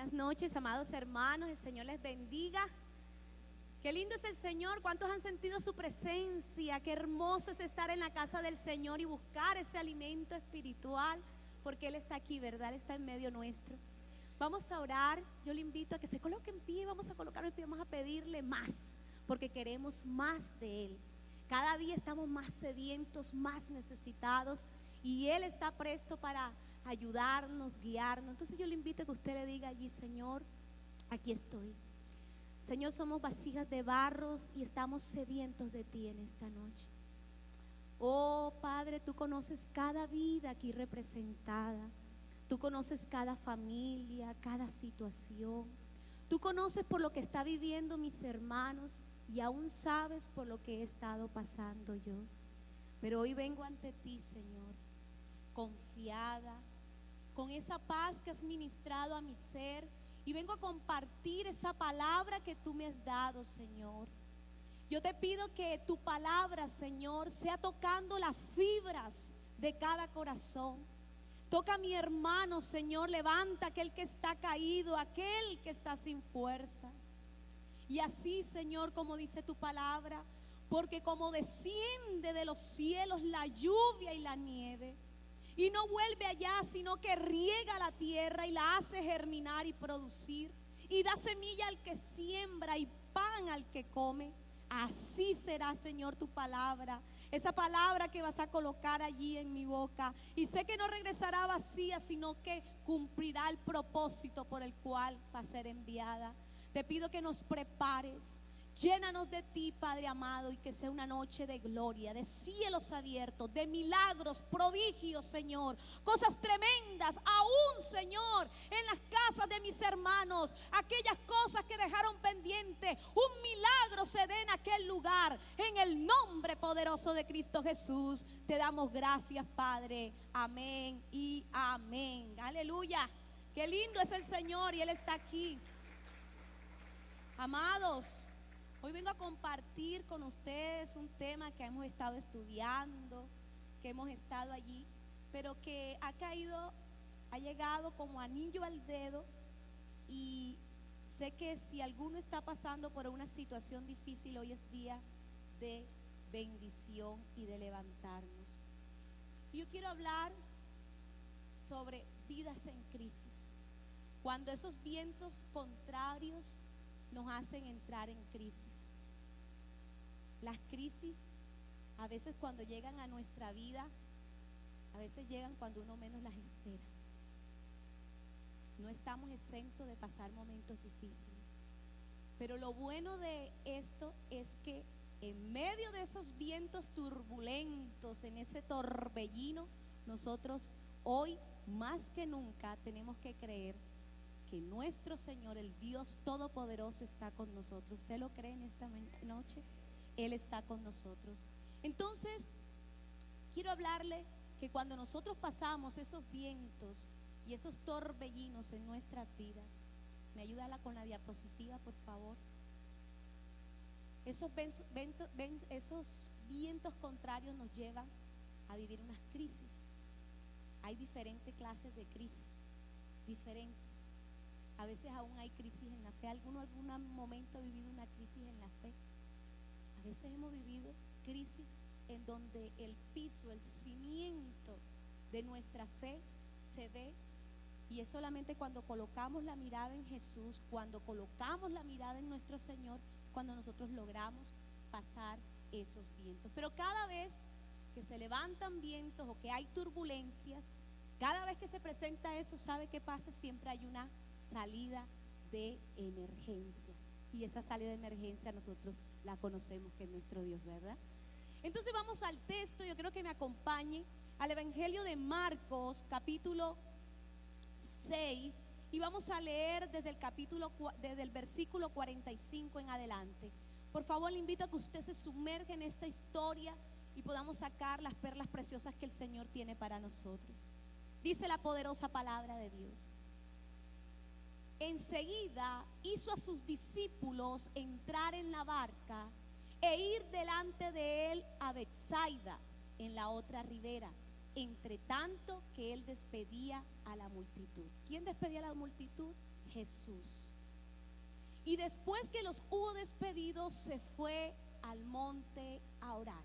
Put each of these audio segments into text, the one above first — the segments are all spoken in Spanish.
Buenas noches, amados hermanos, el Señor les bendiga. Qué lindo es el Señor, cuántos han sentido su presencia, qué hermoso es estar en la casa del Señor y buscar ese alimento espiritual, porque Él está aquí, ¿verdad? Él está en medio nuestro. Vamos a orar, yo le invito a que se coloque en pie, vamos a colocarnos en pie, vamos a pedirle más, porque queremos más de Él. Cada día estamos más sedientos, más necesitados, y Él está presto para ayudarnos, guiarnos. Entonces yo le invito a que usted le diga allí: Señor, aquí estoy. Señor, somos vasijas de barros y estamos sedientos de ti en esta noche. Oh Padre, tú conoces cada vida aquí representada. Tú conoces cada familia, cada situación. Tú conoces por lo que está viviendo mis hermanos y aún sabes por lo que he estado pasando yo. Pero hoy vengo ante ti, Señor, confiada, con esa paz que has ministrado a mi ser, y vengo a compartir esa palabra que tú me has dado, Señor. Yo te pido que tu palabra, Señor, sea tocando las fibras de cada corazón. Toca a mi hermano, Señor, levanta aquel que está caído, aquel que está sin fuerzas. Y así, Señor, como dice tu palabra, porque como desciende de los cielos la lluvia y la nieve, y no vuelve allá, sino que riega la tierra y la hace germinar y producir, y da semilla al que siembra y pan al que come. Así será, Señor, tu palabra, esa palabra que vas a colocar allí en mi boca. Y sé que no regresará vacía, sino que cumplirá el propósito por el cual va a ser enviada. Te pido que nos prepares. Llénanos de ti, Padre amado, y que sea una noche de gloria, de cielos abiertos, de milagros, prodigios, Señor, cosas tremendas, aún, Señor, en las casas de mis hermanos, aquellas cosas que dejaron pendiente, un milagro se dé en aquel lugar, en el nombre poderoso de Cristo Jesús. Te damos gracias, Padre, amén y amén. Aleluya, qué lindo es el Señor y Él está aquí. Amados, hoy vengo a compartir con ustedes un tema que hemos estado estudiando, que hemos estado allí, pero que ha llegado como anillo al dedo, y sé que si alguno está pasando por una situación difícil, hoy es día de bendición y de levantarnos. Yo quiero hablar sobre vidas en crisis, cuando esos vientos contrarios nos hacen entrar en crisis. Las crisis, a veces cuando llegan a nuestra vida, a veces llegan cuando uno menos las espera. No estamos exentos de pasar momentos difíciles, pero lo bueno de esto es que en medio de esos vientos turbulentos, en ese torbellino, nosotros hoy más que nunca tenemos que creer que nuestro Señor, el Dios Todopoderoso, está con nosotros. ¿Usted lo cree en esta noche? Él está con nosotros. Entonces, quiero hablarle que cuando nosotros pasamos esos vientos y esos torbellinos en nuestras vidas, ¿me ayuda con la diapositiva, por favor? Esos vientos contrarios nos llevan a vivir unas crisis. Hay diferentes clases de crisis, diferentes. A veces aún hay crisis en la fe. ¿Algún momento ha vivido una crisis en la fe? A veces hemos vivido crisis en donde el piso, el cimiento de nuestra fe se ve, y es solamente cuando colocamos la mirada en Jesús, cuando colocamos la mirada en nuestro Señor, cuando nosotros logramos pasar esos vientos. Pero cada vez que se levantan vientos o que hay turbulencias, cada vez que se presenta eso, ¿sabe qué pasa? Siempre hay una salida de emergencia, y esa salida de emergencia nosotros la conocemos, que es nuestro Dios, ¿verdad? Entonces vamos al texto. Yo quiero que me acompañe al Evangelio de Marcos, capítulo 6, y vamos a leer desde el versículo 45 en adelante. Por favor, le invito a que usted se sumerja en esta historia y podamos sacar las perlas preciosas que el Señor tiene para nosotros. Dice la poderosa palabra de Dios: enseguida hizo a sus discípulos entrar en la barca e ir delante de él a Betsaida, en la otra ribera, entre tanto que él despedía a la multitud. ¿Quién despedía a la multitud? Jesús. Y después que los hubo despedido, se fue al monte a orar.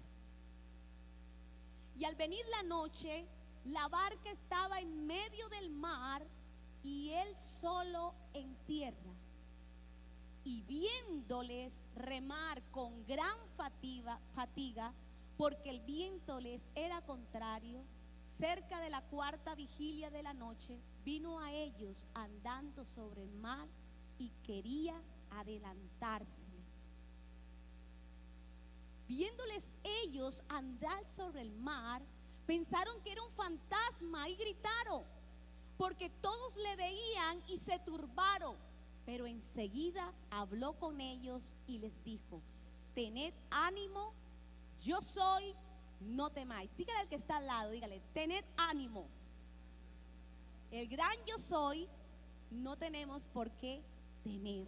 Y al venir la noche, la barca estaba en medio del mar y él solo en tierra. Y viéndoles remar con gran fatiga, porque el viento les era contrario, cerca de la cuarta vigilia de la noche, vino a ellos andando sobre el mar y quería adelantárseles. Viéndoles ellos andar sobre el mar, pensaron que era un fantasma y gritaron, porque todos le veían y se turbaron. Pero enseguida habló con ellos y les dijo: tened ánimo, yo soy, no temáis. Dígale al que está al lado, dígale: tened ánimo. El gran yo soy, no tenemos por qué temer.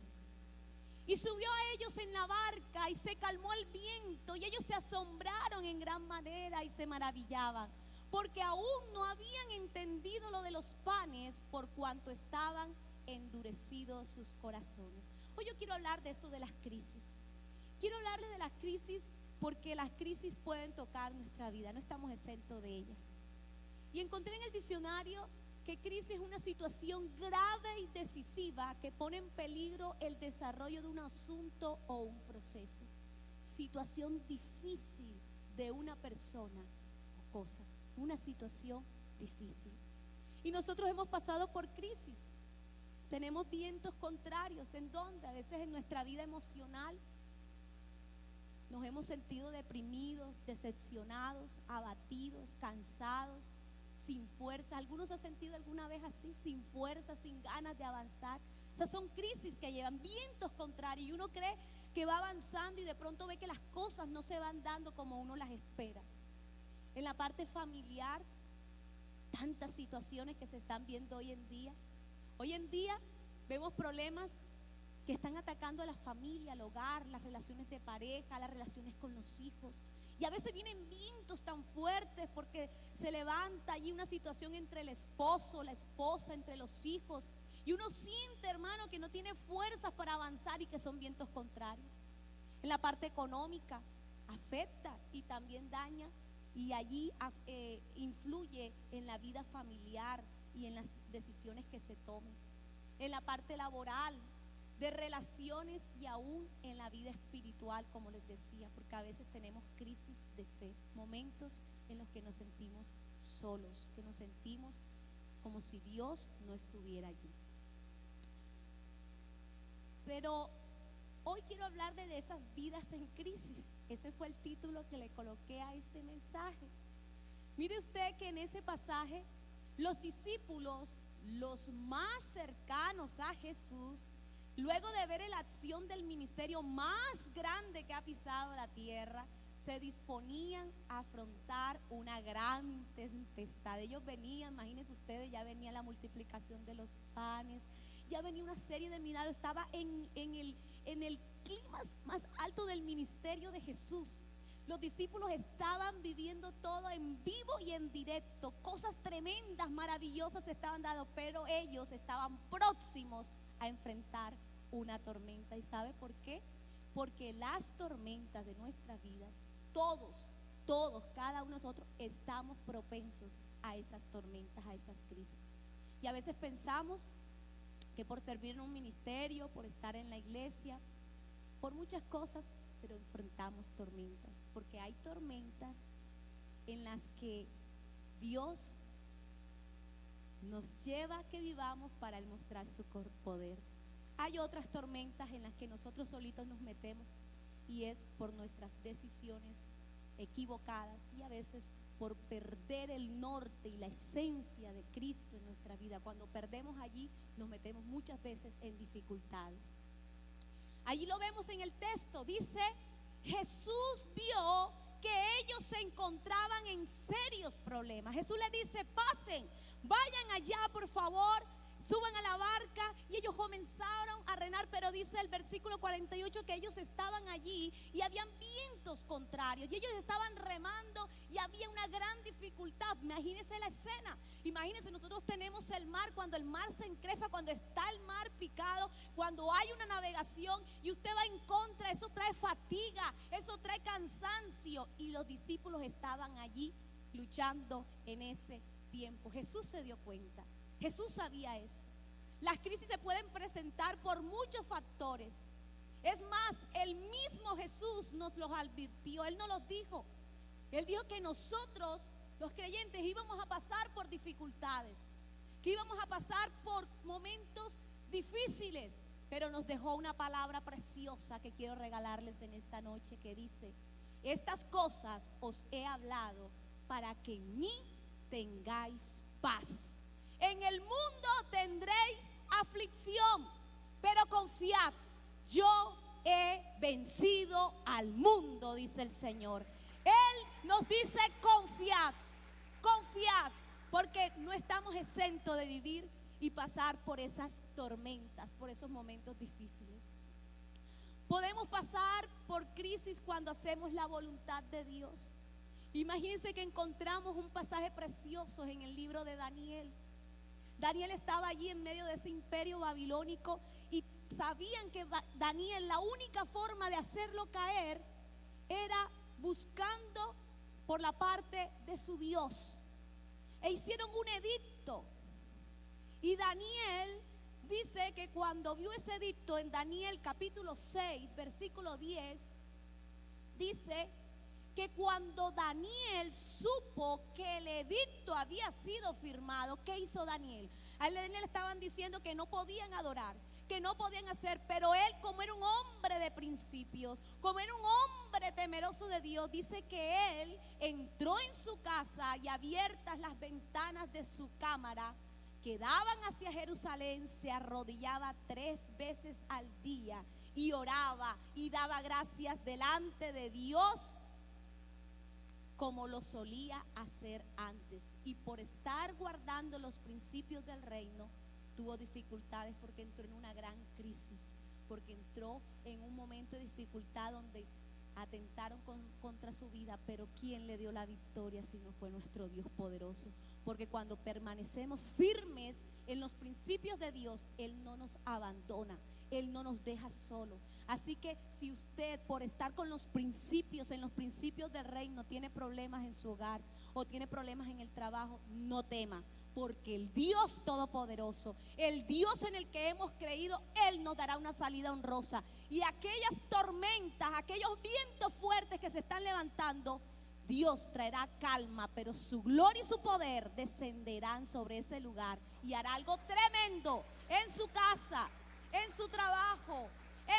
Y subió a ellos en la barca y se calmó el viento, y ellos se asombraron en gran manera y se maravillaban, porque aún no habían entendido lo de los panes, por cuanto estaban endurecidos sus corazones. Hoy yo quiero hablar de esto de las crisis. Quiero hablarle de las crisis porque las crisis pueden tocar nuestra vida, no estamos exentos de ellas. Y encontré en el diccionario que crisis es una situación grave y decisiva que pone en peligro el desarrollo de un asunto o un proceso. Situación difícil de una persona o cosa, una situación difícil. Y nosotros hemos pasado por crisis. Tenemos vientos contrarios, ¿en dónde? A veces en nuestra vida emocional nos hemos sentido deprimidos, decepcionados, abatidos, cansados, sin fuerza. Algunos se han sentido alguna vez así, sin fuerza, sin ganas de avanzar. O sea, son crisis que llevan vientos contrarios y uno cree que va avanzando y de pronto ve que las cosas no se van dando como uno las espera. En la parte familiar, tantas situaciones que se están viendo hoy en día. Hoy en día vemos problemas que están atacando a la familia, al hogar, las relaciones de pareja, las relaciones con los hijos. Y a veces vienen vientos tan fuertes porque se levanta allí una situación entre el esposo, la esposa, entre los hijos. Y uno siente, hermano, que no tiene fuerzas para avanzar y que son vientos contrarios. En la parte económica afecta y también daña y allí influye en la vida familiar y en las decisiones que se tomen. En la parte laboral, de relaciones y aún en la vida espiritual, como les decía, porque a veces tenemos crisis de fe, momentos en los que nos sentimos solos, que nos sentimos como si Dios no estuviera allí. Pero hoy quiero hablar de esas vidas en crisis. Ese fue el título que le coloqué a este mensaje. Mire usted que en ese pasaje los discípulos, los más cercanos a Jesús, luego de ver la acción del ministerio más grande que ha pisado la tierra, se disponían a afrontar una gran tempestad. Ellos venían, imagínense ustedes, ya venía la multiplicación de los panes, ya venía una serie de milagros, estaba en el clima más alto del ministerio de Jesús. Los discípulos estaban viviendo todo en vivo y en directo, cosas tremendas, maravillosas se estaban dando, pero ellos estaban próximos a enfrentar una tormenta. ¿Y sabe por qué? Porque las tormentas de nuestra vida, todos, cada uno de nosotros estamos propensos a esas tormentas, a esas crisis. Y a veces pensamos que por servir en un ministerio, por estar en la iglesia, por muchas cosas, pero enfrentamos tormentas, porque hay tormentas en las que Dios nos lleva a que vivamos para mostrar su poder. Hay otras tormentas en las que nosotros solitos nos metemos y es por nuestras decisiones equivocadas y a veces por perder el norte y la esencia de Cristo en nuestra vida. Cuando perdemos allí nos metemos muchas veces en dificultades. Allí lo vemos en el texto, dice: Jesús vio que ellos se encontraban en serios problemas. Jesús les dice: pasen, vayan allá por favor, suban a la barca. Y ellos comenzaron a remar, pero dice el versículo 48 que ellos estaban allí y habían vientos contrarios y ellos estaban remando y había una gran dificultad. Imagínense la escena, imagínense, nosotros tenemos el mar, cuando el mar se encrespa, cuando está el mar picado, cuando hay una navegación y usted va en contra, eso trae fatiga, eso trae cansancio. Y los discípulos estaban allí luchando en ese tiempo. Jesús se dio cuenta, Jesús sabía eso. Las crisis se pueden presentar por muchos factores. Es más, el mismo Jesús nos los advirtió, Él nos los dijo. Él dijo que nosotros, los creyentes, íbamos a pasar por dificultades, que íbamos a pasar por momentos difíciles, pero nos dejó una palabra preciosa que quiero regalarles en esta noche, que dice: estas cosas os he hablado para que en mí tengáis paz. En el mundo tendréis aflicción, pero confiad, yo he vencido al mundo, dice el Señor. Él nos dice: confiad, confiad, porque no estamos exentos de vivir y pasar por esas tormentas, por esos momentos difíciles. Podemos pasar por crisis cuando hacemos la voluntad de Dios. Imagínense que encontramos un pasaje precioso en el libro de Daniel. Daniel estaba allí en medio de ese imperio babilónico y sabían que Daniel, la única forma de hacerlo caer era buscando por la parte de su Dios. E hicieron un edicto. Y Daniel dice que cuando vio ese edicto en Daniel capítulo 6, versículo 10, dice que cuando Daniel supo que el edicto había sido firmado, ¿qué hizo Daniel? A Daniel estaban diciendo que no podían adorar, que no podían hacer, pero él, como era un hombre de principios, como era un hombre temeroso de Dios, dice que él entró en su casa y abiertas las ventanas de su cámara que daban hacia Jerusalén, se arrodillaba 3 veces al día y oraba y daba gracias delante de Dios como lo solía hacer antes. Y por estar guardando los principios del reino, tuvo dificultades porque entró en una gran crisis, porque entró en un momento de dificultad donde atentaron contra su vida. Pero ¿quién le dio la victoria si no fue nuestro Dios poderoso? Porque cuando permanecemos firmes en los principios de Dios, Él no nos abandona, Él no nos deja solo. Así que si usted, por estar con los principios, en los principios del reino, tiene problemas en su hogar o tiene problemas en el trabajo, no tema, porque el Dios todopoderoso, el Dios en el que hemos creído, Él nos dará una salida honrosa. Y aquellas tormentas, aquellos vientos fuertes que se están levantando, Dios traerá calma, pero su gloria y su poder descenderán sobre ese lugar y hará algo tremendo en su casa, en su trabajo,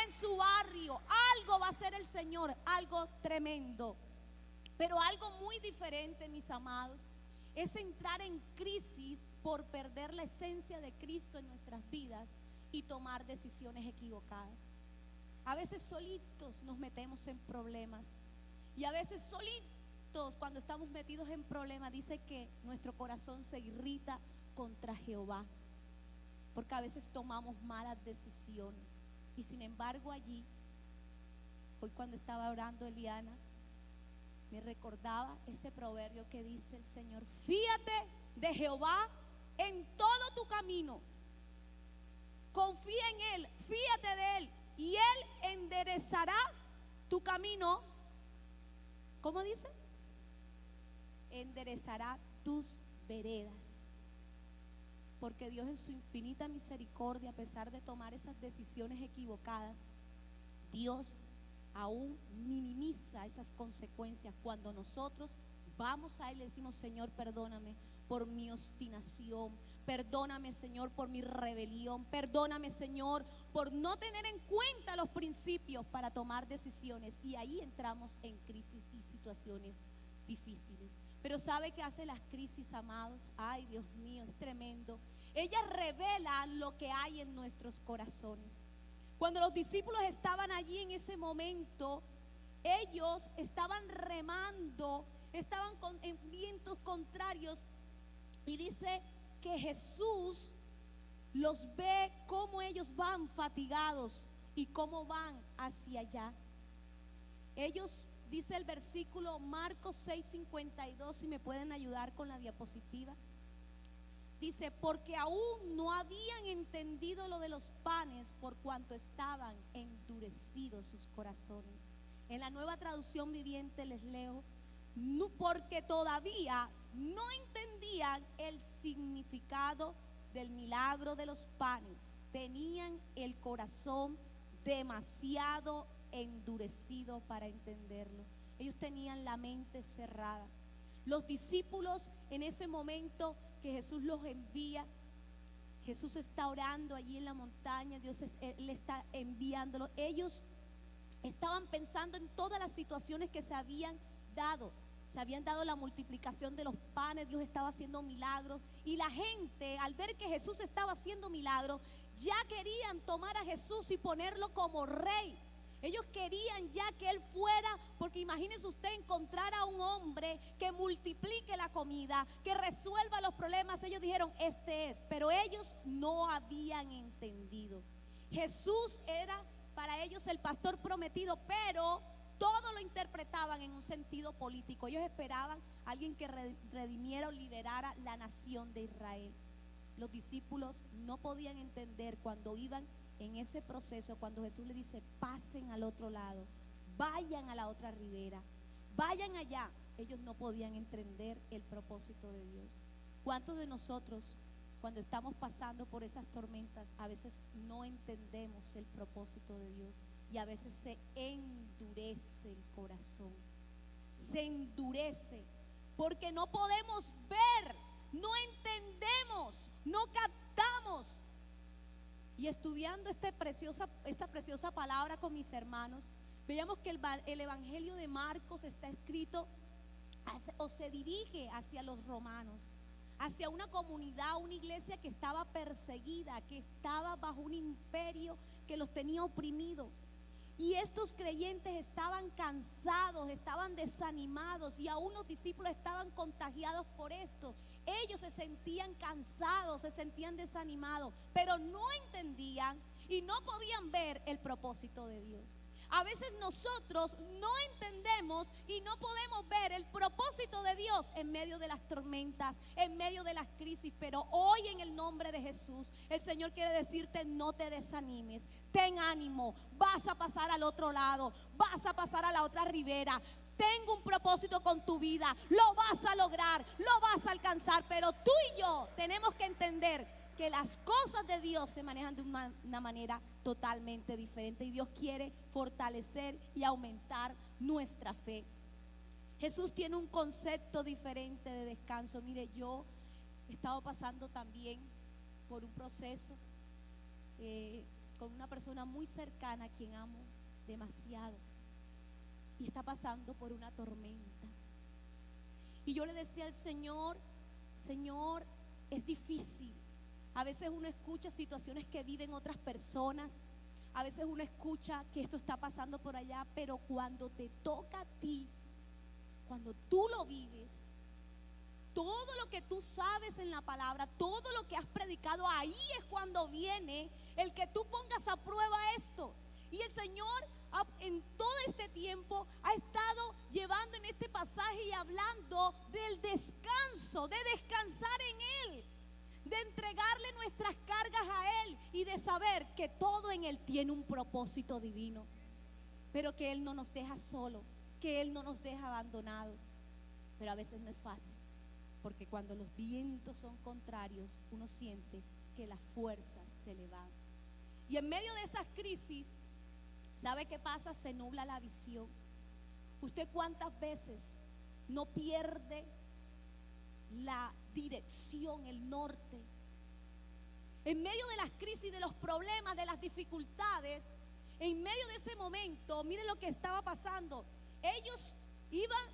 en su barrio. Algo va a hacer el Señor, algo tremendo. Pero algo muy diferente, mis amados, es entrar en crisis por perder la esencia de Cristo en nuestras vidas y tomar decisiones equivocadas. A veces solitos nos metemos en problemas y a veces solitos, cuando estamos metidos en problemas, dice que nuestro corazón se irrita contra Jehová, porque a veces tomamos malas decisiones. Y sin embargo allí, hoy cuando estaba orando Eliana, me recordaba ese proverbio que dice el Señor: fíate de Jehová en todo tu camino, confía en Él, fíate de Él, y Él enderezará tu camino. ¿Cómo dice? Enderezará tus veredas. Porque Dios, en su infinita misericordia, a pesar de tomar esas decisiones equivocadas, Dios aún minimiza esas consecuencias cuando nosotros vamos a Él y le decimos: Señor, perdóname por mi obstinación, perdóname, Señor, por mi rebelión, perdóname, Señor, por no tener en cuenta los principios para tomar decisiones. Y ahí entramos en crisis y situaciones difíciles. Pero ¿sabe qué hace las crisis, amados? Ay, Dios mío, es tremendo. Ellas revelan lo que hay en nuestros corazones. Cuando los discípulos estaban allí en ese momento, ellos estaban remando, estaban en vientos contrarios, y dice que Jesús los ve cómo ellos van fatigados y cómo van hacia allá. Ellos, dice el versículo Marcos 6:52, si me pueden ayudar con la diapositiva, Dice, porque aún no habían entendido lo de los panes por cuanto estaban endurecidos sus corazones. En la Nueva Traducción Viviente les leo, no, porque todavía no entendían el significado del milagro de los panes. Tenían el corazón demasiado endurecido para entenderlo. Ellos tenían la mente cerrada. Los discípulos, en ese momento que Jesús los envía, Jesús está orando allí en la montaña, Él está enviándolo. Ellos estaban pensando en todas las situaciones que se habían dado. Se habían dado la multiplicación de los panes, Dios estaba haciendo milagros, y la gente, al ver que Jesús estaba haciendo milagros, ya querían tomar a Jesús y ponerlo como rey. Ellos querían ya que Él fuera, porque imagínese usted encontrar a un hombre que multiplique la comida, que resuelva los problemas. Ellos dijeron, este es, pero ellos no habían entendido. Jesús era para ellos el pastor prometido, pero todo lo interpretaban en un sentido político. Ellos esperaban a alguien que redimiera o liberara la nación de Israel. Los discípulos no podían entender cuando iban en ese proceso, cuando Jesús le dice, pasen al otro lado, vayan a la otra ribera, vayan allá. Ellos no podían entender el propósito de Dios. ¿Cuántos de nosotros, cuando estamos pasando por esas tormentas, a veces no entendemos el propósito de Dios? Y a veces se endurece el corazón, se endurece, porque no podemos ver, no entendemos, no captamos. Y estudiando esta preciosa palabra con mis hermanos, veíamos que el Evangelio de Marcos está escrito o se dirige hacia los romanos, hacia una comunidad, una iglesia que estaba perseguida, que estaba bajo un imperio que los tenía oprimidos. Y estos creyentes estaban cansados, estaban desanimados, y aún los discípulos estaban contagiados por esto. Ellos se sentían cansados, se sentían desanimados, pero no entendían y no podían ver el propósito de Dios. A veces nosotros no entendemos y no podemos ver el propósito de Dios en medio de las tormentas, en medio de las crisis. Pero hoy, en el nombre de Jesús, el Señor quiere decirte, no te desanimes, ten ánimo, vas a pasar al otro lado, vas a pasar a la otra ribera. Tengo un propósito con tu vida, lo vas a lograr, lo vas a alcanzar. Pero tú y yo tenemos que entender que las cosas de Dios se manejan de una manera totalmente diferente, y Dios quiere fortalecer y aumentar nuestra fe. Jesús tiene un concepto diferente de descanso. Mire, yo he estado pasando también por un proceso con una persona muy cercana a quien amo demasiado, y está pasando por una tormenta. Y yo le decía al Señor, Señor, es difícil. A veces uno escucha situaciones que viven otras personas, a veces uno escucha que esto está pasando por allá, pero cuando te toca a ti, cuando tú lo vives, todo lo que tú sabes en la palabra, todo lo que has predicado, ahí es cuando viene el que tú pongas a prueba esto. Y el Señor en todo este tiempo ha estado llevando en este pasaje y hablando del descanso, de descansar en Él, de entregarle nuestras cargas a Él y de saber que todo en Él tiene un propósito divino, pero que Él no nos deja solos, que Él no nos deja abandonados. Pero a veces no es fácil, porque cuando los vientos son contrarios, uno siente que las fuerzas se le van. Y en medio de esas crisis, ¿sabe qué pasa? Se nubla la visión. ¿Usted cuántas veces no pierde la dirección, el norte? En medio de las crisis, de los problemas, de las dificultades, en medio de ese momento, miren lo que estaba pasando. Ellos iban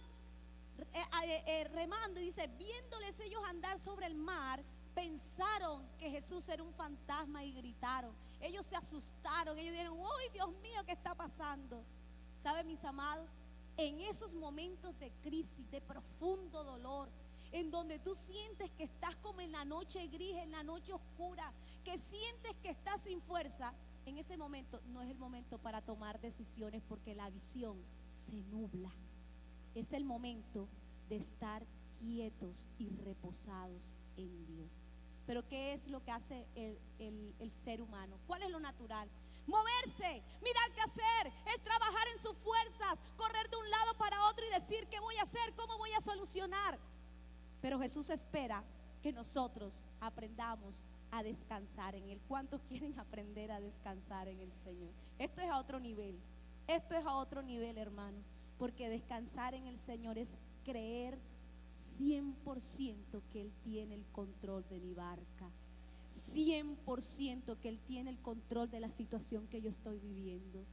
remando, y dice, viéndoles ellos andar sobre el mar, pensaron que Jesús era un fantasma y gritaron. Ellos se asustaron, ellos dijeron, ¡ay, Dios mío, qué está pasando! ¿Saben, mis amados? En esos momentos de crisis, de profundo dolor, en donde tú sientes que estás como en la noche gris, en la noche oscura, que sientes que estás sin fuerza, en ese momento no es el momento para tomar decisiones, porque la visión se nubla. Es el momento de estar quietos y reposados en Dios. Pero ¿qué es lo que hace el ser humano? ¿Cuál es lo natural? Moverse, mirar qué hacer, es trabajar en sus fuerzas, correr de un lado para otro y decir qué voy a hacer, cómo voy a solucionar. Pero Jesús espera que nosotros aprendamos a descansar en Él. ¿Cuántos quieren aprender a descansar en el Señor? Esto es a otro nivel, esto es a otro nivel, hermano, porque descansar en el Señor es creer 100% que Él tiene el control de mi barca, 100% que Él tiene el control de la situación que yo estoy viviendo,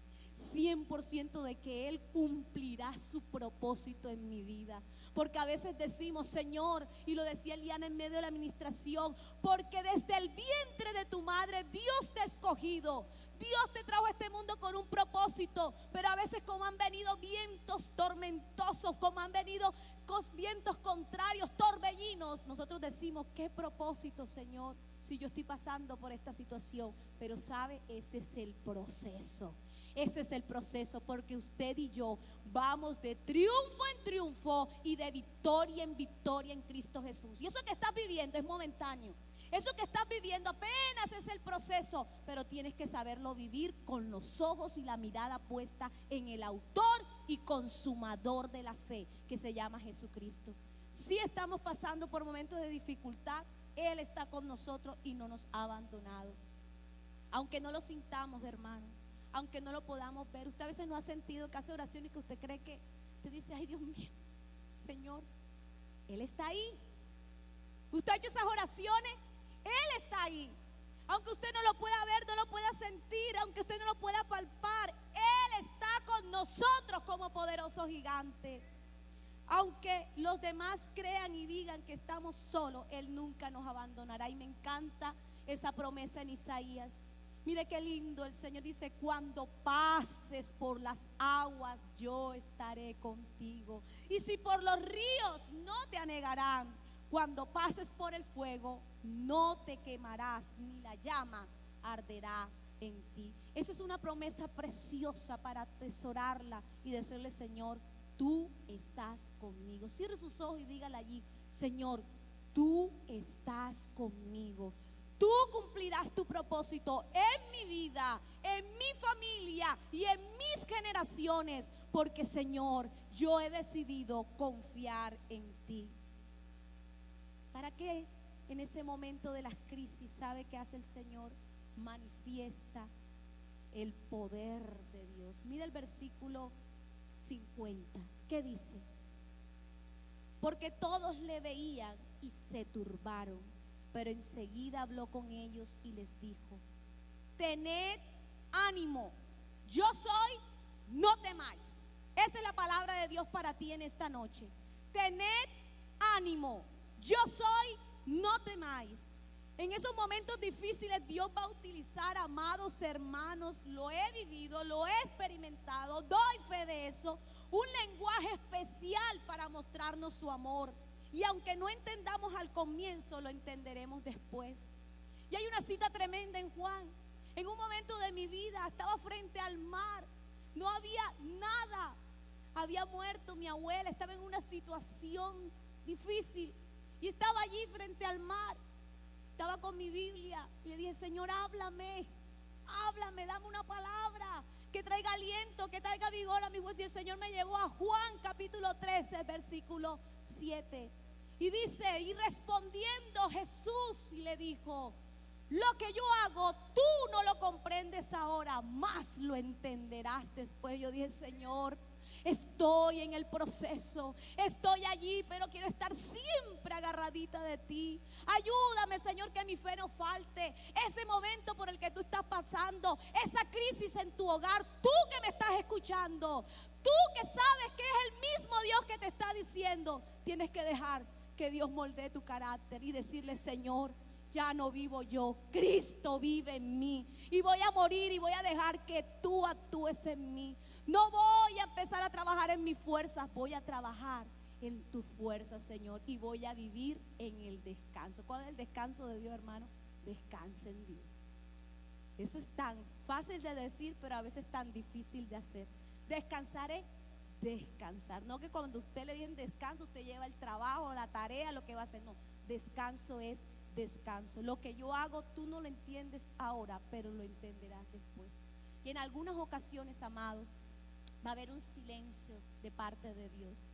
100% de que Él cumplirá su propósito en mi vida. Porque a veces decimos, Señor, y lo decía Eliana en medio de la administración, porque desde el vientre de tu madre Dios te ha escogido, Dios te trajo a este mundo con un propósito. Pero a veces, como han venido vientos tormentosos, como han venido vientos contrarios, torbellinos, nosotros decimos, ¿qué propósito, Señor, si yo estoy pasando por esta situación? Pero sabe, ese es el proceso. Ese es el proceso, porque usted y yo vamos de triunfo en triunfo y de victoria en victoria en Cristo Jesús. Y eso que estás viviendo es momentáneo. Eso que estás viviendo apenas es el proceso, pero tienes que saberlo vivir con los ojos y la mirada puesta en el autor y consumador de la fe, que se llama Jesucristo. Si estamos pasando por momentos de dificultad, Él está con nosotros y no nos ha abandonado. Aunque no lo sintamos, hermano, aunque no lo podamos ver. Usted a veces no ha sentido que hace oraciones que usted cree que, usted dice, ay Dios mío, Señor, Él está ahí. Usted ha hecho esas oraciones, Él está ahí. Aunque usted no lo pueda ver, no lo pueda sentir, aunque usted no lo pueda palpar, Él está con nosotros como poderoso gigante. Aunque los demás crean y digan que estamos solos, Él nunca nos abandonará. Y me encanta esa promesa en Isaías. Mire qué lindo, el Señor dice, cuando pases por las aguas, yo estaré contigo. Y si por los ríos, no te anegarán. Cuando pases por el fuego, no te quemarás, ni la llama arderá en ti. Esa es una promesa preciosa para atesorarla y decirle, Señor, tú estás conmigo. Cierre sus ojos y dígale allí, Señor, tú estás conmigo. Tú cumplirás tu propósito en mi vida, en mi familia y en mis generaciones, porque, Señor, yo he decidido confiar en ti. ¿Para qué? En ese momento de las crisis, ¿sabe qué hace el Señor? Manifiesta el poder de Dios. Mira el versículo 50. ¿Qué dice? Porque todos le veían y se turbaron. Pero enseguida habló con ellos y les dijo, tened ánimo, yo soy, no temáis. Esa es la palabra de Dios para ti en esta noche. Tened ánimo, yo soy, no temáis. En esos momentos difíciles Dios va a utilizar, amados hermanos, lo he vivido, lo he experimentado, doy fe de eso, un lenguaje especial para mostrarnos su amor. Y aunque no entendamos al comienzo, lo entenderemos después. Y hay una cita tremenda en Juan. En un momento de mi vida estaba frente al mar, no había nada, había muerto mi abuela, estaba en una situación difícil y estaba allí frente al mar. Estaba con mi Biblia y le dije, Señor, háblame, dame una palabra que traiga aliento, que traiga vigor a mi voz. Y el Señor me llevó a Juan capítulo 13, versículo 7. Y dice, y respondiendo Jesús y le dijo, lo que yo hago tú no lo comprendes ahora, más lo entenderás después. Yo dije, Señor, estoy en el proceso, estoy allí, pero quiero estar siempre agarradita de ti. Ayúdame, Señor, que mi fe no falte. Ese momento por el que tú estás pasando, esa crisis en tu hogar, tú que me estás escuchando, tú que sabes que es el mismo Dios que te está diciendo, tienes que dejar que Dios moldee tu carácter y decirle, Señor, ya no vivo yo, Cristo vive en mí y voy a morir y voy a dejar que tú actúes en mí. No voy a empezar a trabajar en mis fuerzas, voy a trabajar en tu fuerza, Señor, y voy a vivir en el descanso. ¿Cuál es el descanso de Dios, hermano? Descansa en Dios. Eso es tan fácil de decir, pero a veces tan difícil de hacer. Descansar es descansar. No que cuando usted le dice descanso, usted lleva el trabajo, la tarea, lo que va a hacer. No, descanso es descanso. Lo que yo hago tú no lo entiendes ahora, pero lo entenderás después. Y en algunas ocasiones, amados, va a haber un silencio de parte de Dios.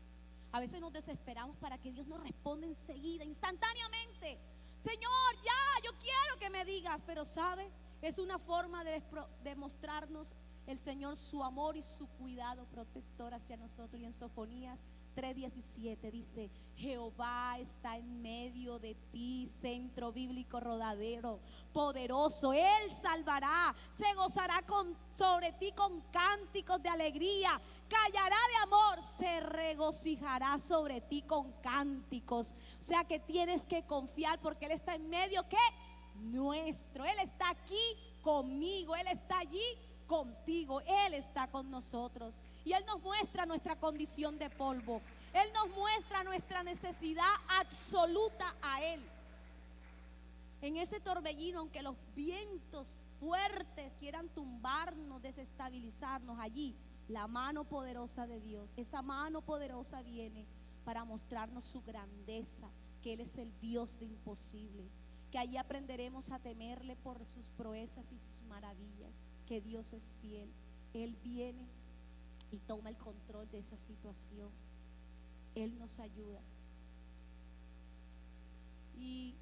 A veces nos desesperamos para que Dios nos responda enseguida, instantáneamente. Señor, ya, yo quiero que me digas. Pero ¿sabe? Es una forma de mostrarnos el Señor su amor y su cuidado protector hacia nosotros. Y en Sofonías 3:17 dice: Jehová está en medio de ti, centro bíblico rodadero, poderoso. Él salvará, se gozará sobre ti con cánticos de alegría, callará de amor, se regocijará sobre ti con cánticos. O sea que tienes que confiar, porque Él está en medio, ¿qué? Nuestro. Él está aquí conmigo, Él está allí contigo, Él está con nosotros. Y Él nos muestra nuestra condición de polvo. Él nos muestra nuestra necesidad absoluta a Él. En ese torbellino, aunque los vientos fuertes quieran tumbarnos, desestabilizarnos, allí la mano poderosa de Dios, esa mano poderosa viene para mostrarnos su grandeza, que Él es el Dios de imposibles, que allí aprenderemos a temerle por sus proezas y sus maravillas, que Dios es fiel. Él viene y toma el control de esa situación. Él nos ayuda. Y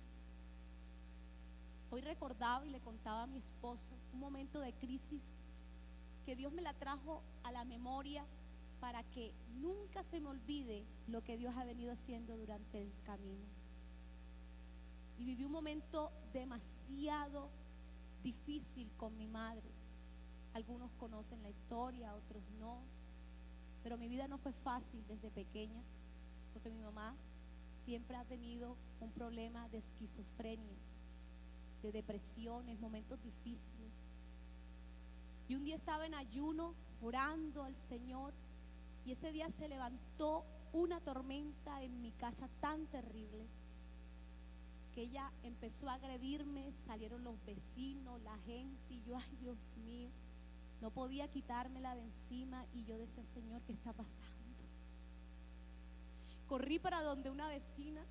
hoy recordaba y le contaba a mi esposo un momento de crisis que Dios me la trajo a la memoria para que nunca se me olvide lo que Dios ha venido haciendo durante el camino. Y viví un momento demasiado difícil con mi madre. Algunos conocen la historia, otros no. Pero mi vida no fue fácil desde pequeña, porque mi mamá siempre ha tenido un problema de esquizofrenia, de depresiones, momentos difíciles. Y un día estaba en ayuno, orando al Señor, y ese día se levantó una tormenta en mi casa tan terrible que ella empezó a agredirme. Salieron los vecinos, la gente, y yo, ay Dios mío, no podía quitármela de encima. Y yo decía: Señor, ¿qué está pasando? Corrí para donde una vecina,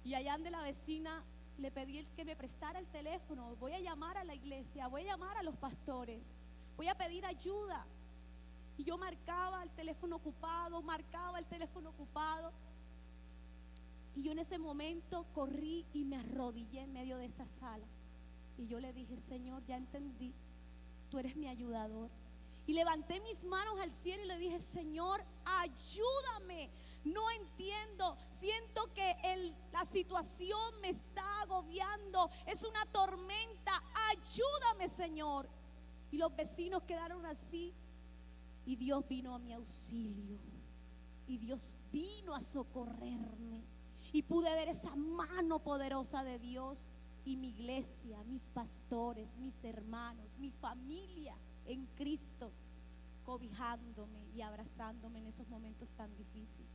y allá donde la vecina le pedí que me prestara el teléfono. Voy a llamar a la iglesia, voy a llamar a los pastores, voy a pedir ayuda. Y yo marcaba el teléfono ocupado, y yo en ese momento corrí y me arrodillé en medio de esa sala, y yo le dije: Señor, ya entendí, tú eres mi ayudador. Y levanté mis manos al cielo y le dije: Señor, ayúdame, no entiendo, siento que la situación me está agobiando, es una tormenta, ayúdame, Señor. Y los vecinos quedaron así, y Dios vino a mi auxilio, y Dios vino a socorrerme, y pude ver esa mano poderosa de Dios, y mi iglesia, mis pastores, mis hermanos, mi familia en Cristo, cobijándome y abrazándome en esos momentos tan difíciles.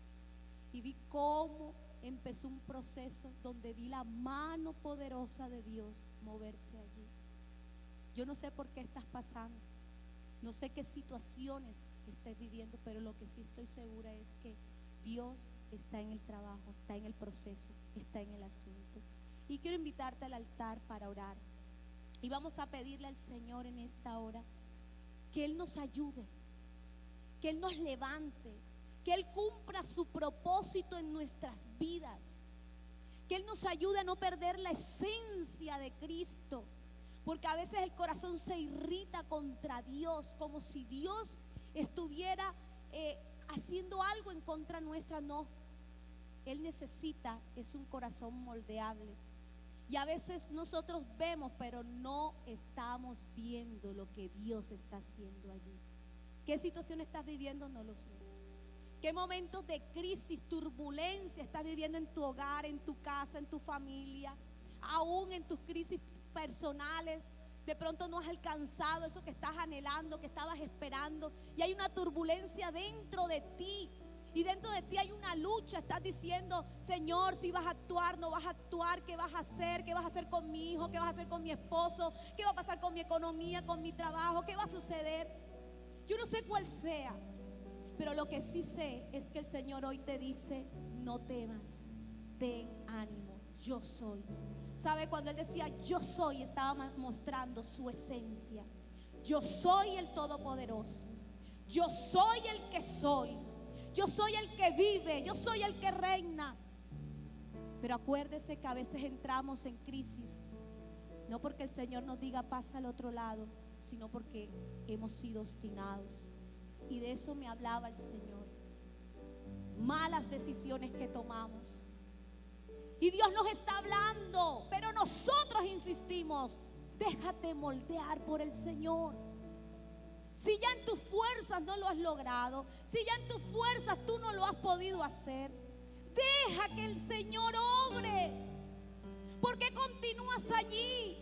Y vi cómo empezó un proceso donde vi la mano poderosa de Dios moverse allí. Yo no sé por qué estás pasando, no sé qué situaciones estés viviendo, pero lo que sí estoy segura es que Dios está en el trabajo, está en el proceso, está en el asunto. Y quiero invitarte al altar para orar. Y vamos a pedirle al Señor en esta hora que Él nos ayude, que Él nos levante, que Él cumpla su propósito en nuestras vidas, que Él nos ayude a no perder la esencia de Cristo, porque a veces el corazón se irrita contra Dios, como si Dios estuviera haciendo algo en contra nuestra. No, Él necesita es un corazón moldeable. Y a veces nosotros vemos, pero no estamos viendo lo que Dios está haciendo allí. ¿Qué situación estás viviendo? No lo sé. ¿Qué momentos de crisis, turbulencia estás viviendo en tu hogar, en tu casa, en tu familia? Aún en tus crisis personales, de pronto no has alcanzado eso que estás anhelando, que estabas esperando, y hay una turbulencia dentro de ti. Y dentro de ti hay una lucha. Estás diciendo: Señor, si vas a actuar, no vas a actuar, ¿qué vas a hacer? ¿Qué vas a hacer con mi hijo? ¿Qué vas a hacer con mi esposo? ¿Qué va a pasar con mi economía, con mi trabajo? ¿Qué va a suceder? Yo no sé cuál sea, pero lo que sí sé es que el Señor hoy te dice: no temas, ten ánimo, yo soy. ¿Sabe? Cuando Él decía yo soy, estaba mostrando su esencia. Yo soy el Todopoderoso. Yo soy el que soy. Yo soy el que vive. Yo soy el que reina. Pero acuérdese que a veces entramos en crisis, no porque el Señor nos diga pasa al otro lado, sino porque hemos sido obstinados. Y de eso me hablaba el Señor. Malas decisiones que tomamos. Y Dios nos está hablando, pero nosotros insistimos. Déjate moldear por el Señor. Si ya en tus fuerzas no lo has logrado, si ya en tus fuerzas tú no lo has podido hacer, deja que el Señor obre. ¿Por qué continúas allí?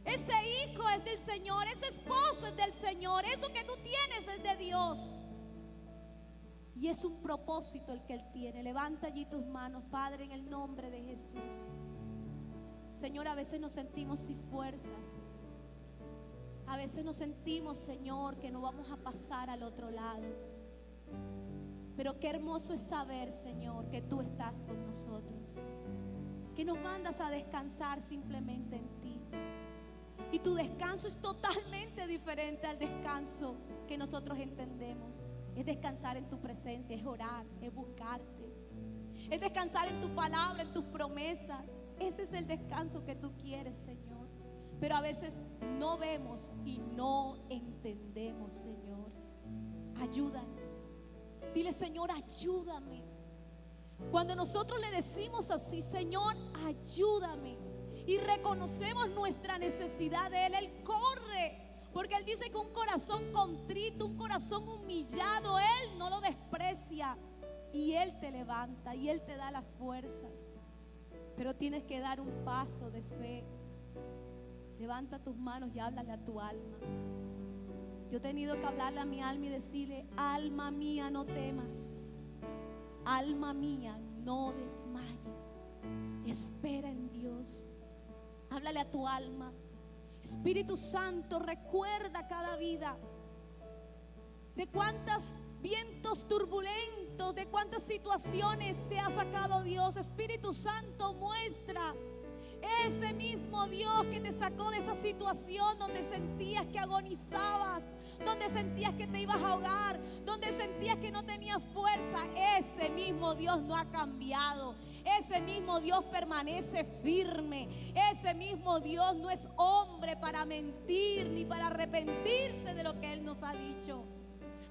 Ese hijo es del Señor, ese esposo es del Señor, eso que tú tienes es de Dios. Y es un propósito el que Él tiene. Levanta allí tus manos, Padre, en el nombre de Jesús. Señor, a veces nos sentimos sin fuerzas. A veces nos sentimos, Señor, que no vamos a pasar al otro lado. Pero qué hermoso es saber, Señor, que tú estás con nosotros, que nos mandas a descansar simplemente en ti. Y tu descanso es totalmente diferente al descanso que nosotros entendemos. Es descansar en tu presencia, es orar, es buscarte, es descansar en tu palabra, en tus promesas. Ese es el descanso que tú quieres, Señor. Pero a veces no vemos y no entendemos, Señor. Ayúdanos. Dile, Señor, ayúdame. Cuando nosotros le decimos así, Señor, ayúdame, y reconocemos nuestra necesidad de Él, Él corre. Porque Él dice que un corazón contrito, un corazón humillado, Él no lo desprecia. Y Él te levanta y Él te da las fuerzas. Pero tienes que dar un paso de fe. Levanta tus manos y háblale a tu alma. Yo he tenido que hablarle a mi alma y decirle: alma mía, no temas. Alma mía, no desmayes. Espera en Dios. Háblale a tu alma. Espíritu Santo, recuerda cada vida de cuántos vientos turbulentos, de cuántas situaciones te ha sacado Dios. Espíritu Santo, muestra ese mismo Dios que te sacó de esa situación donde sentías que agonizabas, donde sentías que te ibas a ahogar, donde sentías que no tenías fuerza. Ese mismo Dios no ha cambiado. Ese mismo Dios permanece firme. Ese mismo Dios no es hombre para mentir ni para arrepentirse de lo que Él nos ha dicho.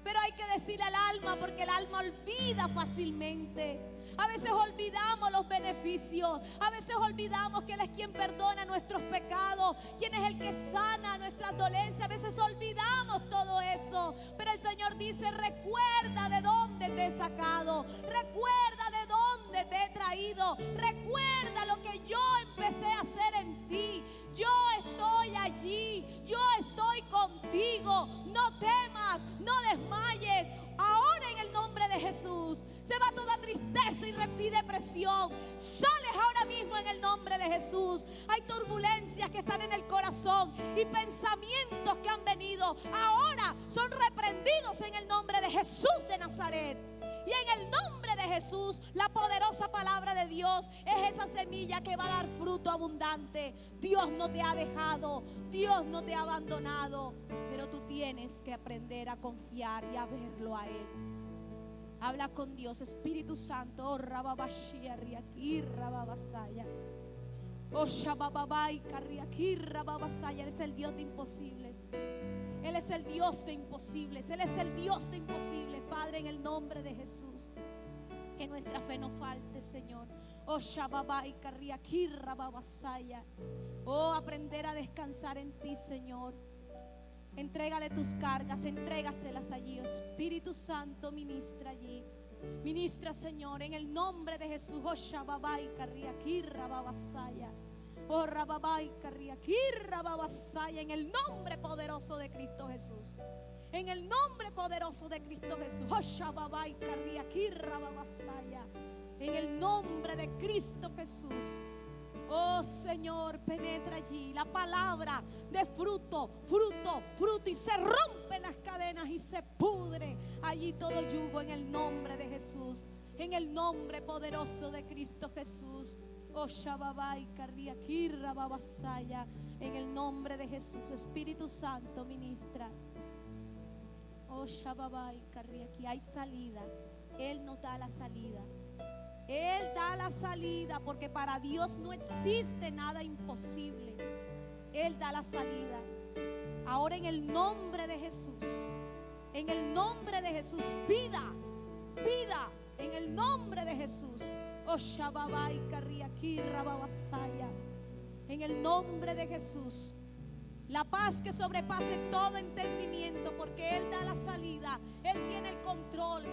Pero hay que decirle al alma, porque el alma olvida fácilmente. A veces olvidamos los beneficios. A veces olvidamos que Él es quien perdona nuestros pecados, quien es el que sana nuestras dolencias. A veces olvidamos todo eso. Pero el Señor dice: recuerda de dónde te he sacado. Recuerda de dónde te he traído. Recuerda lo que yo empecé a hacer en ti. Yo estoy allí. Yo estoy contigo. No temas, no desmayes. Ahora en el nombre de Jesús se va toda tristeza y depresión. Sales ahora mismo en el nombre de Jesús. Hay turbulencias que están en el corazón y pensamientos que han venido. Ahora son reprendidos en el nombre de Jesús de Nazaret. Y en el nombre de Jesús, la poderosa palabra de Dios es esa semilla que va a dar fruto abundante. Dios no te ha dejado, Dios no te ha abandonado, pero tú tienes que aprender a confiar y a verlo a Él. Habla con Dios, Espíritu Santo. Oh, Rababashia, Riaki, Rababasaya. Oh, Shababai, Carriaki, Rababasaya. Él es el Dios de imposibles. Él es el Dios de imposibles. Él es el Dios de imposibles. Padre, en el nombre de Jesús, que nuestra fe no falte, Señor. Oh, Shababai, Carriaki, Rababasaya. Oh, aprender a descansar en ti, Señor. Entrégale tus cargas, entrégaselas allí. Espíritu Santo, ministra allí. Ministra, Señor, en el nombre de Jesús. Oh, Shababai, Carriaki, Rababasaya. Oh, Rababai, Carriaki, Rababasaya. En el nombre poderoso de Cristo Jesús. En el nombre poderoso de Cristo Jesús. Oh, Shababai, Carriaki, Rababasaya. En el nombre de Cristo Jesús. Oh, Señor, penetra allí la palabra de fruto, fruto, fruto, y se rompen las cadenas y se pudre allí todo yugo en el nombre de Jesús. En el nombre poderoso de Cristo Jesús. Oh Shababai, Carriaquirra, Babasaya. En el nombre de Jesús, Espíritu Santo, ministra. Oh Shababai, Carriaqui, hay salida. Él nos da la salida. Él da la salida, porque para Dios no existe nada imposible. Él da la salida. Ahora en el nombre de Jesús, en el nombre de Jesús, vida, vida, en el nombre de Jesús. Oh Shababai, Carriaquirra, Babasaya. En el nombre de Jesús, la paz que sobrepase todo entendimiento, porque Él da la salida, Él tiene el control.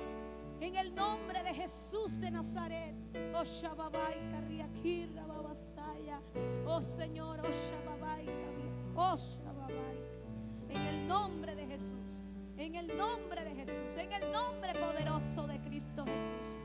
En el nombre de Jesús de Nazaret. Oh Shababai, Carriaquirra, Babasaya. Oh Señor, oh Shababai, oh Shababai. En el nombre de Jesús, en el nombre de Jesús, en el nombre poderoso de Cristo Jesús.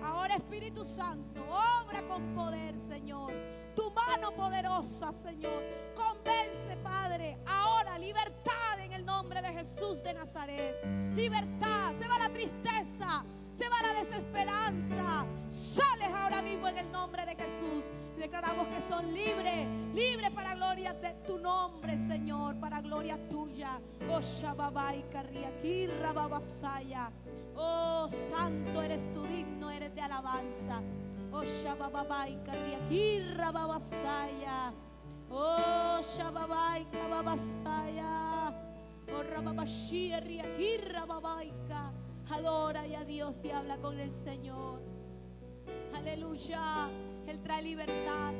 Ahora, Espíritu Santo, obra con poder, Señor. Tu mano poderosa, Señor. Convence, Padre. Ahora, libertad en el nombre de Jesús de Nazaret. Libertad. Se va la tristeza. Se va la desesperanza. Sales ahora mismo en el nombre de Jesús. Declaramos que son libres. Libres para gloria de tu nombre, Señor. Para gloria tuya. Oh Shababai, Carriaquirra, Babasaya. Oh, santo eres tú, digno eres de alabanza. Oh, Shababai, Carriaquirra, Babasaya. Oh, Shababai, Babasaya. Oh, Rababashi, Riaquirra, Babaika. Adora a Dios y habla con el Señor. Aleluya. Él trae libertad.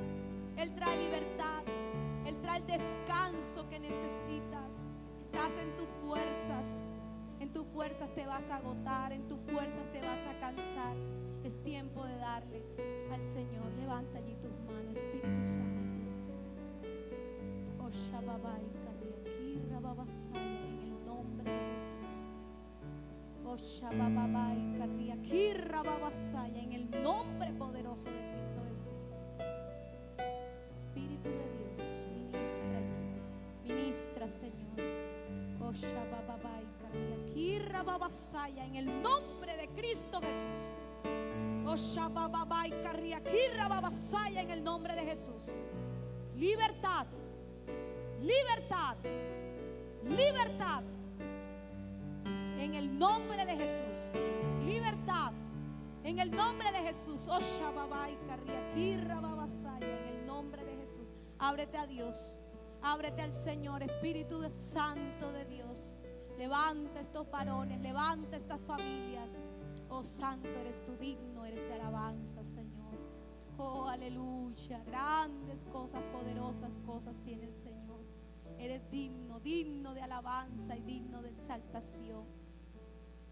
Él trae libertad. Él trae el descanso que necesitas. Estás en tus fuerzas. En tus fuerzas te vas a agotar, en tus fuerzas te vas a cansar. Es tiempo de darle al Señor. Levanta allí tus manos, Espíritu Santo. Oh Shababai, Carriaquirra, Babasaya, en el nombre de Jesús. Oh Shababai, Carriaquirra, Babasaya, en el nombre poderoso de Cristo Jesús. Espíritu de Dios, ministra allí, ministra, Señor. Oh Shababai, Carriaquirra, Babasaya, en el nombre de Cristo Jesús. Oh Shababai, Carriaquirra, Babasaya, en el nombre de Jesús. Libertad, libertad, libertad. En el nombre de Jesús. Libertad. En el nombre de Jesús. Oh Shababai, Carriaquirra, Babasaya, en el nombre de Jesús. Ábrete a Dios. Ábrete al Señor, Espíritu Santo de Dios. Levanta estos varones, levanta estas familias. Oh Santo eres tú, digno eres de alabanza, Señor. Oh aleluya, grandes cosas, poderosas cosas tiene el Señor. Eres digno, digno de alabanza y digno de exaltación.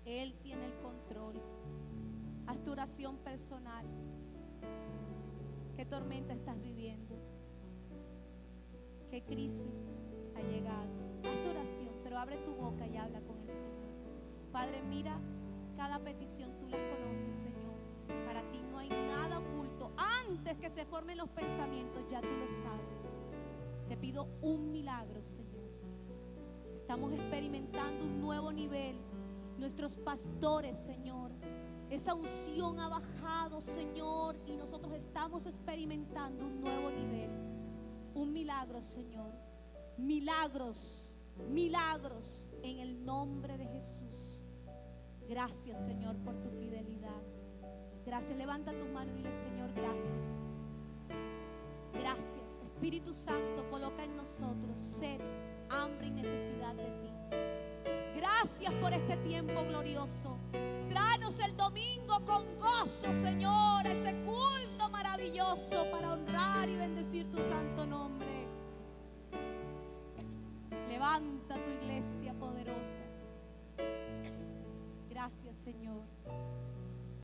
Él tiene el control. Haz tu oración personal. ¿Qué tormenta estás viviendo? ¿Qué crisis ha llegado? Haz tu oración, pero abre tu boca y habla con el Señor. Padre, mira cada petición, tú la conoces, Señor. Para ti no hay nada oculto. Antes que se formen los pensamientos, ya tú lo sabes. Te pido un milagro, Señor. Estamos experimentando un nuevo nivel. Nuestros pastores, Señor, esa unción ha bajado, Señor, y nosotros estamos experimentando un nuevo nivel. Un milagro, Señor. Milagros, milagros en el nombre de Jesús. Gracias, Señor, por tu fidelidad. Gracias. Levanta tus manos y dile, Señor, gracias. Gracias. Espíritu Santo, coloca en nosotros sed, hambre y necesidad de ti. Gracias por este tiempo glorioso. Tráenos el domingo con gozo, Señor, ese culto maravilloso para honrar y bendecir tu santo nombre. Levanta tu iglesia poderosa. Gracias, Señor.